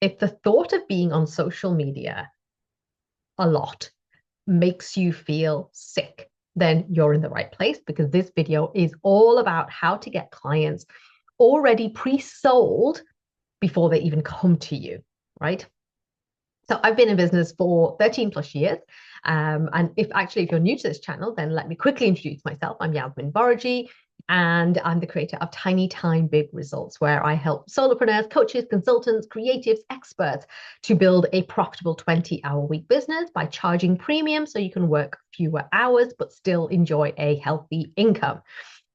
if the thought of being on social media a lot makes you feel sick, then you're in the right place, because this video is all about how to get clients already pre-sold before they even come to you, right? So I've been in business for 13 plus years. And if you're new to this channel, then let me quickly introduce myself. I'm Yasmin Vorajee, and I'm the creator of Tiny Time Big Results, where I help solopreneurs, coaches, consultants, creatives, experts to build a profitable 20-hour week business by charging premium so you can work fewer hours but still enjoy a healthy income.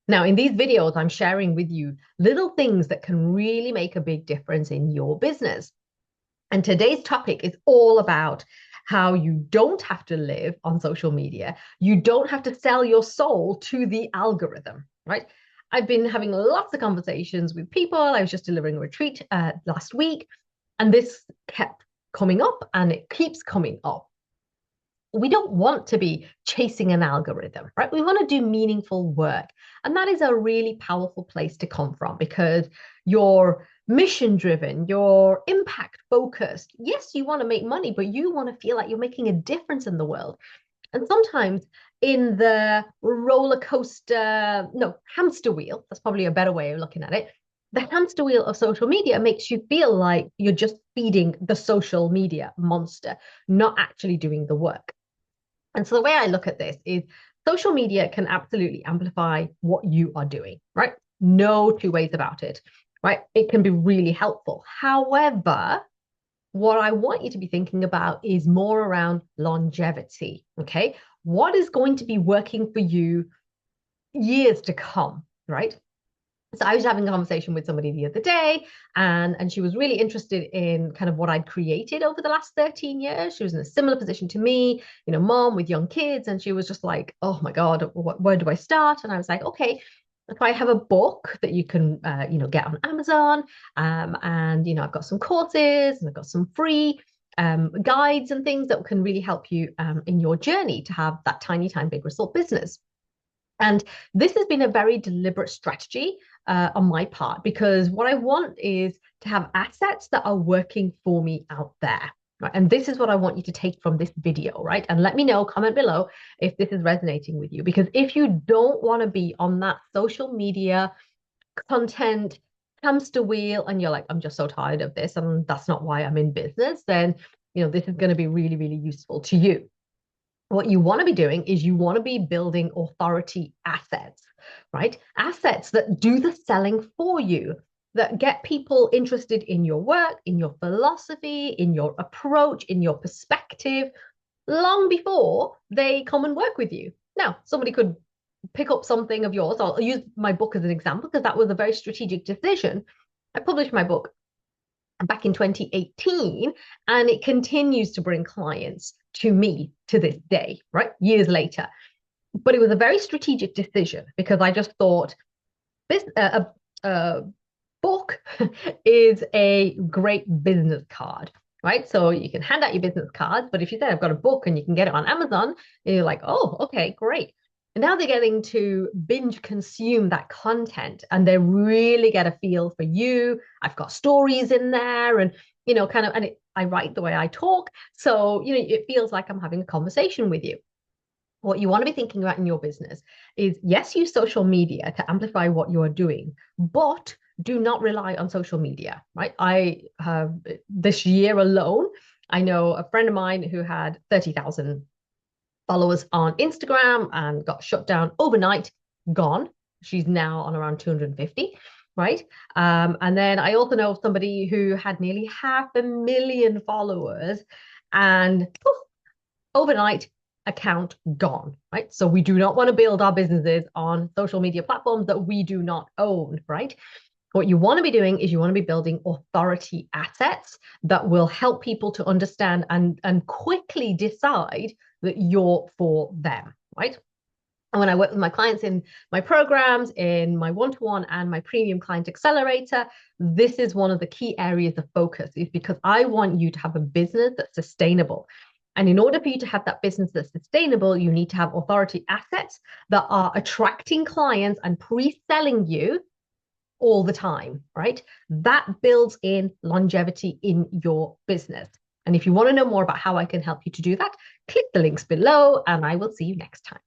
Now, in these videos, I'm sharing with you little things that can really make a big difference in your business. And today's topic is all about how you don't have to live on social media. You don't have to sell your soul to the algorithm, right? I've been having lots of conversations with people. I was just delivering a retreat last week, and this kept coming up and it keeps coming up. We don't want to be chasing an algorithm, right? We want to do meaningful work. And that is a really powerful place to come from, because you're mission driven, you're impact focused. Yes, you want to make money, but you want to feel like you're making a difference in the world. And sometimes in the roller coaster, no, hamster wheel, that's probably a better way of looking at it. The hamster wheel of social media makes you feel like you're just feeding the social media monster, not actually doing the work. And so the way I look at this is social media can absolutely amplify what you are doing, right? No two ways about it, right? It can be really helpful. However, what I want you to be thinking about is more around longevity, okay? What is going to be working for you years to come, right? So I was having a conversation with somebody the other day, and she was really interested in kind of what I'd created over the last 13 years. She was in a similar position to me, mom with young kids, and she was just like, oh my God, where do I start? And I was like, okay, if I have a book that you can, get on Amazon, and, I've got some courses and I've got some free guides and things that can really help you in your journey to have that tiny time, big result business. And this has been a very deliberate strategy on my part, because what I want is to have assets that are working for me out there. Right? And this is what I want you to take from this video, right? And let me know, comment below if this is resonating with you. Because if you don't want to be on that social media content hamster wheel and you're like, I'm just so tired of this and that's not why I'm in business, then this is going to be really, really useful to you. What you want to be doing is you want to be building authority assets, right? Assets that do the selling for you, that get people interested in your work, in your philosophy, in your approach, in your perspective, long before they come and work with you. Now, somebody could pick up something of yours. I'll use my book as an example, because that was a very strategic decision. I published my book back in 2018, and it continues to bring clients to me to this day, right? Years later. But it was a very strategic decision, because I just thought this a book is a great business card, right? So you can hand out your business cards, but if you say I've got a book and you can get it on Amazon, you're like, oh, okay, great. And now they're getting to binge consume that content, and they really get a feel for you. I've got stories in there, and I write the way I talk. So, it feels like I'm having a conversation with you. What you want to be thinking about in your business is, yes, use social media to amplify what you are doing, but do not rely on social media, right? I have this year alone, I know a friend of mine who had 30,000 followers on Instagram and got shut down overnight, gone. She's now on around 250, right? And then I also know somebody who had nearly 500,000 followers, and poof, overnight, account gone, right? So we do not want to build our businesses on social media platforms that we do not own, right? What you want to be doing is you want to be building authority assets that will help people to understand and quickly decide that you're for them, right? And when I work with my clients in my programs, in my one-to-one and my premium client accelerator, this is one of the key areas of focus, is because I want you to have a business that's sustainable. And in order for you to have that business that's sustainable, you need to have authority assets that are attracting clients and pre-selling you all the time, right? That builds in longevity in your business. And if you want to know more about how I can help you to do that, click the links below and I will see you next time.